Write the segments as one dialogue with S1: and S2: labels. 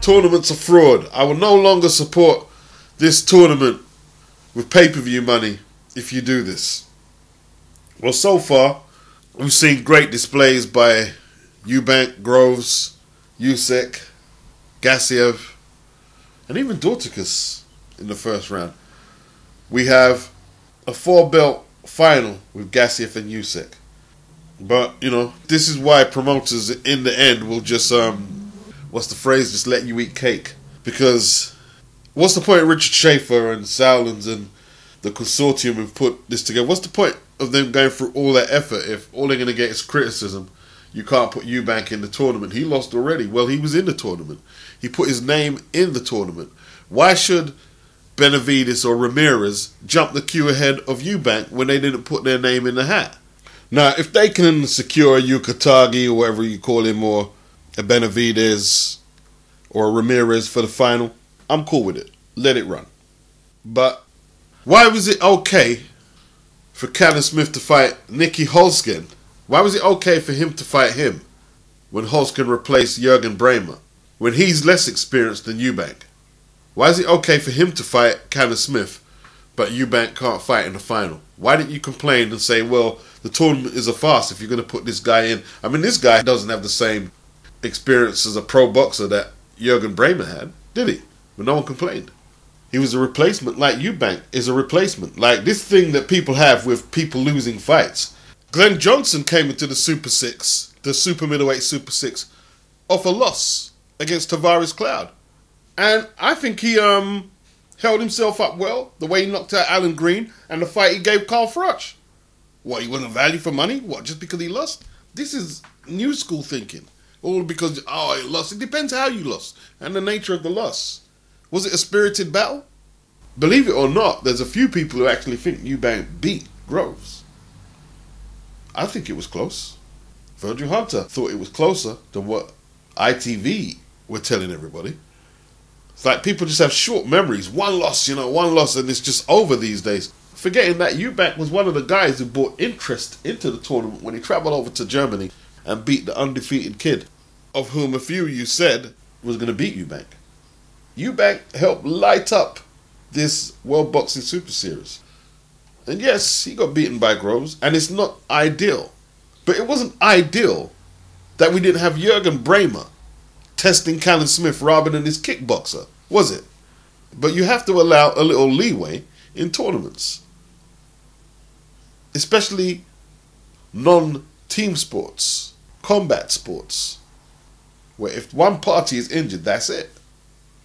S1: tournament's a fraud. I will no longer support this tournament with pay-per-view money if you do this. Well, so far, we've seen great displays by Eubank, Groves, Usyk, Gassiev, and even Dorticus in the first round. We have a 4-belt final with Gassiev and Usyk. But, you know, this is why promoters in the end will just, what's the phrase, just let you eat cake. Because what's the point of Richard Schaefer and Sowlands and the consortium have put this together? What's the point of them going through all that effort if all they're going to get is criticism? You can't put Eubank in the tournament. He lost already. Well, he was in the tournament. He put his name in the tournament. Why should Benavidez or Ramirez jump the queue ahead of Eubank when they didn't put their name in the hat? Now, if they can secure a Yukatagi or whatever you call him, or a Benavidez or a Ramirez for the final, I'm cool with it. Let it run. But why was it okay for Callum Smith to fight Nicky Holzken? Why was it okay for him to fight him when Holzken replaced Jürgen Bremer, when he's less experienced than Eubank? Why is it okay for him to fight Callum Smith, but Eubank can't fight in the final? Why didn't you complain and say, well, the tournament is a farce if you're going to put this guy in? I mean, this guy doesn't have the same experience as a pro boxer that Jürgen Bremer had, did he? But no one complained. He was a replacement like Eubank is a replacement. Like this thing that people have with people losing fights. Glenn Johnson came into the Super 6, the Super Middleweight Super 6, off a loss against Tavares Cloud. And I think he held himself up well, the way he knocked out Alan Green and the fight he gave Carl Froch. What, he wasn't value for money? What, just because he lost? This is new school thinking. All because, oh, he lost. It depends how you lost and the nature of the loss. Was it a spirited battle? Believe it or not, there's a few people who actually think Eubank beat Groves. I think it was close. Virgil Hunter thought it was closer than what ITV were telling everybody. It's like people just have short memories. One loss, one loss, and it's just over these days. Forgetting that Eubank was one of the guys who brought interest into the tournament when he travelled over to Germany and beat the undefeated kid, of whom a few you said was going to beat Eubank. Eubank helped light up this World Boxing Super Series. And yes, he got beaten by Groves, and it's not ideal. But it wasn't ideal that we didn't have Jürgen Bremer testing Callum Smith rather than his kickboxer, was it? But you have to allow a little leeway in tournaments. Especially non-team sports, combat sports, where if one party is injured, that's it.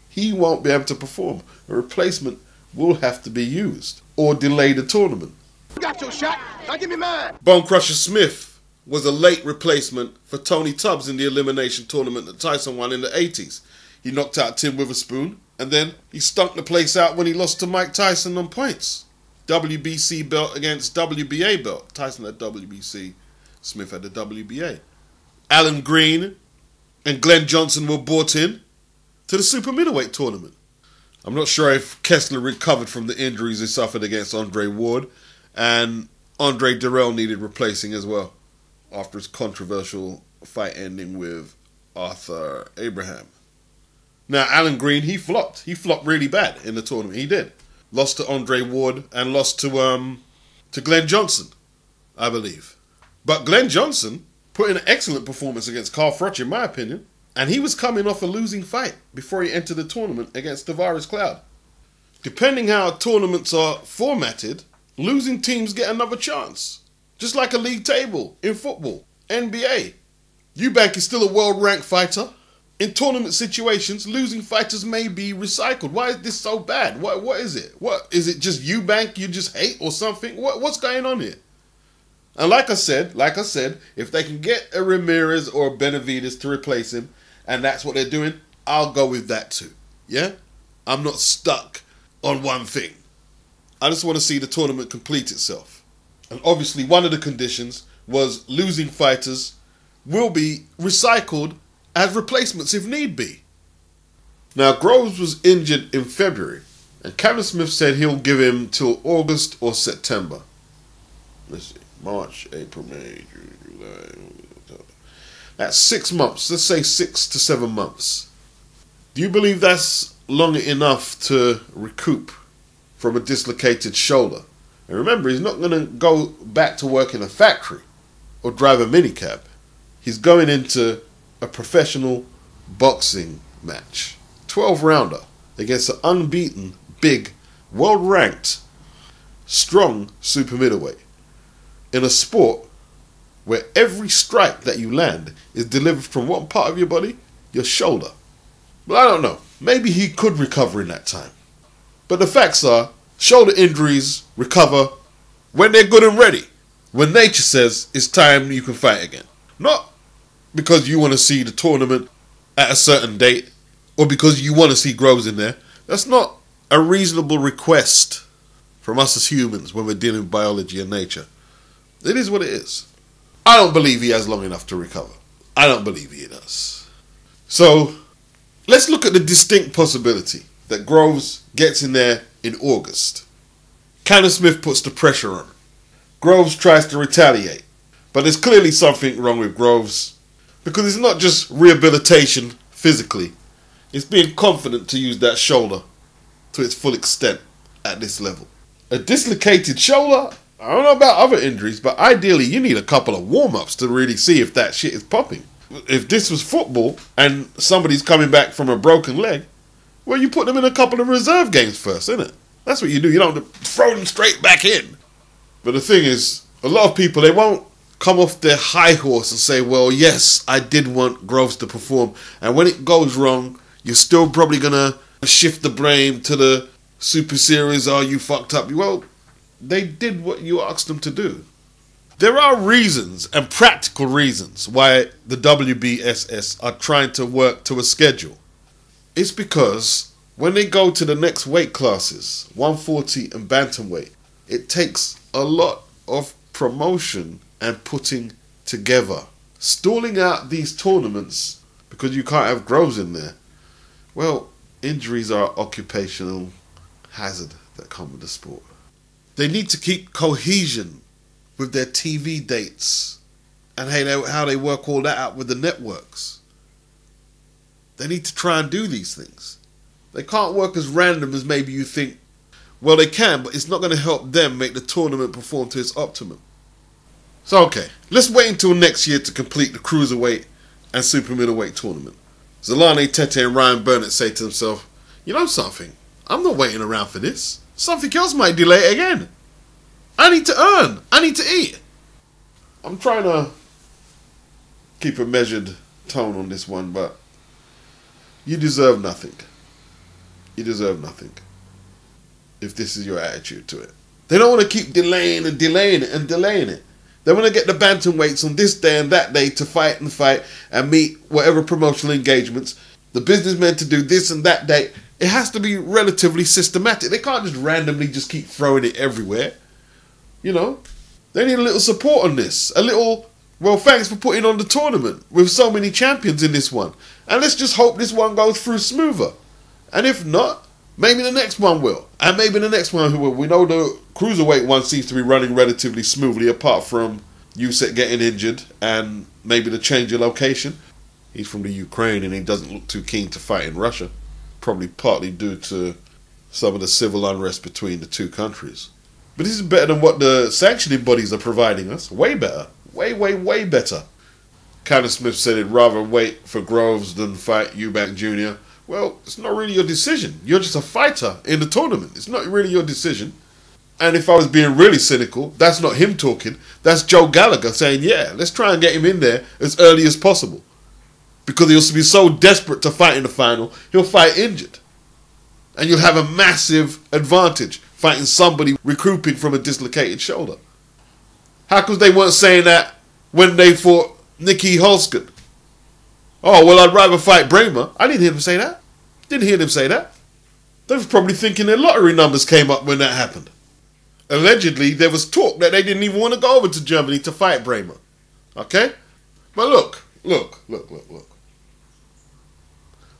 S1: He won't be able to perform. A replacement will have to be used or delay the tournament.
S2: You got your shot, now give me mine.
S1: Bone Crusher Smith was a late replacement for Tony Tubbs in the elimination tournament that Tyson won in the 80s. He knocked out Tim Witherspoon, and then he stunk the place out when he lost to Mike Tyson on points. WBC belt against WBA belt. Tyson had WBC, Smith had the WBA. Alan Green and Glenn Johnson were brought in to the super middleweight tournament. I'm not sure if Kessler recovered from the injuries he suffered against Andre Ward, and Andre Durrell needed replacing as well after his controversial fight ending with Arthur Abraham. Now, Alan Green, he flopped. He flopped really bad in the tournament. He did. Lost to Andre Ward and lost to Glenn Johnson, I believe. But Glenn Johnson put in an excellent performance against Carl Froch, in my opinion. And he was coming off a losing fight before he entered the tournament against Tavares Cloud. Depending how tournaments are formatted, losing teams get another chance. Just like a league table in football, NBA. Eubank is still a world-ranked fighter. In tournament situations, losing fighters may be recycled. Why is this so bad? What is it? What is it? Just Eubank you just hate or something? What's going on here? And like I said, if they can get a Ramirez or a Benavidez to replace him, and that's what they're doing, I'll go with that too. Yeah? I'm not stuck on one thing. I just want to see the tournament complete itself. And obviously one of the conditions was losing fighters will be recycled as replacements if need be. Now, Groves was injured in February, and Callum Smith said he'll give him till August or September. Let's see. March, April, May, June, July. That's 6 months. Let's say 6 to 7 months. Do you believe that's long enough to recoup from a dislocated shoulder? And remember, he's not going to go back to work in a factory or drive a minicab. He's going into a professional boxing match. 12-rounder against an unbeaten, big, world-ranked, strong super middleweight. In a sport where every strike that you land is delivered from what part of your body? Your shoulder. Well, I don't know. Maybe he could recover in that time. But the facts are, shoulder injuries recover when they're good and ready. When nature says it's time you can fight again. Not because you want to see the tournament at a certain date or because you want to see Groves in there. That's not a reasonable request from us as humans when we're dealing with biology and nature. It is what it is. I don't believe he has long enough to recover. I don't believe he does. So, let's look at the distinct possibility that Groves gets in there in August. Cannon Smith puts the pressure on. Groves tries to retaliate. But there's clearly something wrong with Groves because it's not just rehabilitation physically. It's being confident to use that shoulder to its full extent at this level. A dislocated shoulder? I don't know about other injuries, but ideally you need a couple of warm-ups to really see if that shit is popping. If this was football and somebody's coming back from a broken leg, well, you put them in a couple of reserve games first, innit? That's what you do. You don't throw them straight back in. But the thing is, a lot of people, they won't come off their high horse and say, well, yes, I did want Groves to perform. And when it goes wrong, you're still probably going to shift the blame to the Super Series. Oh, you fucked up. Well, they did what you asked them to do. There are reasons and practical reasons why the Wbss are trying to work to a schedule. It's because when they go to the next weight classes, 140 and bantamweight, it takes a lot of promotion and putting together. Stalling out these tournaments because you can't have Groves in there. Well, injuries are occupational hazard that come with the sport. They need to keep cohesion with their TV dates and how they work all that out with the networks. They need to try and do these things. They can't work as random as maybe you think. Well, they can, but it's not going to help them make the tournament perform to its optimum. So, okay, let's wait until next year to complete the cruiserweight and super middleweight tournament. Zolane Tete and Ryan Burnett say to themselves, you know something? I'm not waiting around for this. Something else might delay it again. I need to earn. I need to eat. I'm trying to keep a measured tone on this one, but you deserve nothing. You deserve nothing if this is your attitude to it. They don't want to keep delaying and delaying it and delaying it. They want to get the bantamweights on this day and that day to fight and meet whatever promotional engagements. The businessmen to do this and that day. It has to be relatively systematic. They can't just randomly just keep throwing it everywhere. You know, they need a little support on this. A little, well, thanks for putting on the tournament with so many champions in this one. And let's just hope this one goes through smoother. And if not, maybe the next one will. And maybe the next one will. We know the cruiserweight one seems to be running relatively smoothly apart from Usyk getting injured and maybe the change of location. He's from the Ukraine and he doesn't look too keen to fight in Russia. Probably partly due to some of the civil unrest between the two countries. But this is better than what the sanctioning bodies are providing us. Way better. Way, way, way better. Cannon Smith said he'd rather wait for Groves than fight Eubank Jr. Well, it's not really your decision. You're just a fighter in the tournament. It's not really your decision. And if I was being really cynical, that's not him talking. That's Joe Gallagher saying, yeah, let's try and get him in there as early as possible. Because he'll be so desperate to fight in the final, he'll fight injured. And you'll have a massive advantage fighting somebody recouping from a dislocated shoulder. How come they weren't saying that when they fought Nicky Holskin? Oh, well, I'd rather fight Bramer. I didn't hear them say that. Didn't hear them say that. They were probably thinking their lottery numbers came up when that happened. Allegedly, there was talk that they didn't even want to go over to Germany to fight Bramer. Okay? But look.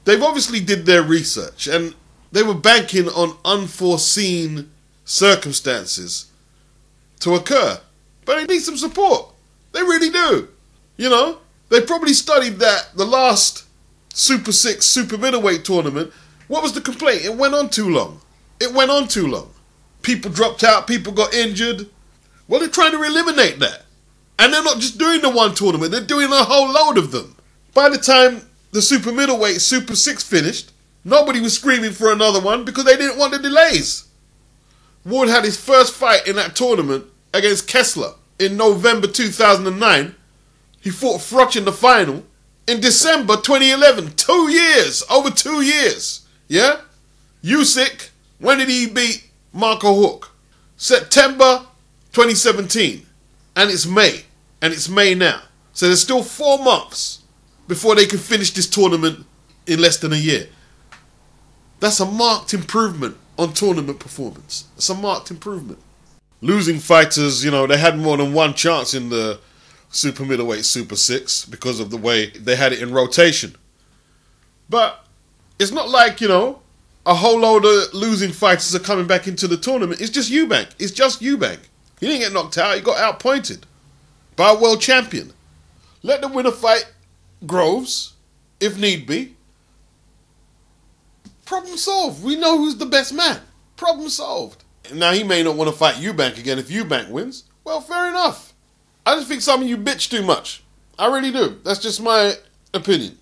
S1: They've obviously did their research and they were banking on unforeseen circumstances to occur. But they need some support. They really do. You know, they probably studied that the last Super 6 super middleweight tournament, what was the complaint? It went on too long. It went on too long. People dropped out, people got injured. Well, they're trying to eliminate that. And they're not just doing the one tournament, they're doing a whole load of them. By the time the super middleweight Super 6 finished, nobody was screaming for another one because they didn't want the delays. Ward had his first fight in that tournament against Kessler in November 2009. He fought Froch in the final in December 2011. 2 years, over 2 years. Yeah? Usyk, when did he beat Marco Hook? September 2017. And it's May. And it's May now. So there's still 4 months before they can finish this tournament in less than a year. That's a marked improvement on tournament performance. It's a marked improvement. Losing fighters, you know, they had more than one chance in the super middleweight Super 6 because of the way they had it in rotation. But it's not like, you know, a whole load of losing fighters are coming back into the tournament. It's just Eubank. It's just Eubank. He didn't get knocked out. He got outpointed by a world champion. Let the winner fight Groves, if need be. Problem solved. We know who's the best man. Problem solved. Now, he may not want to fight Eubank again if Eubank wins. Well, fair enough. I just think some of you bitch too much. I really do. That's just my opinion.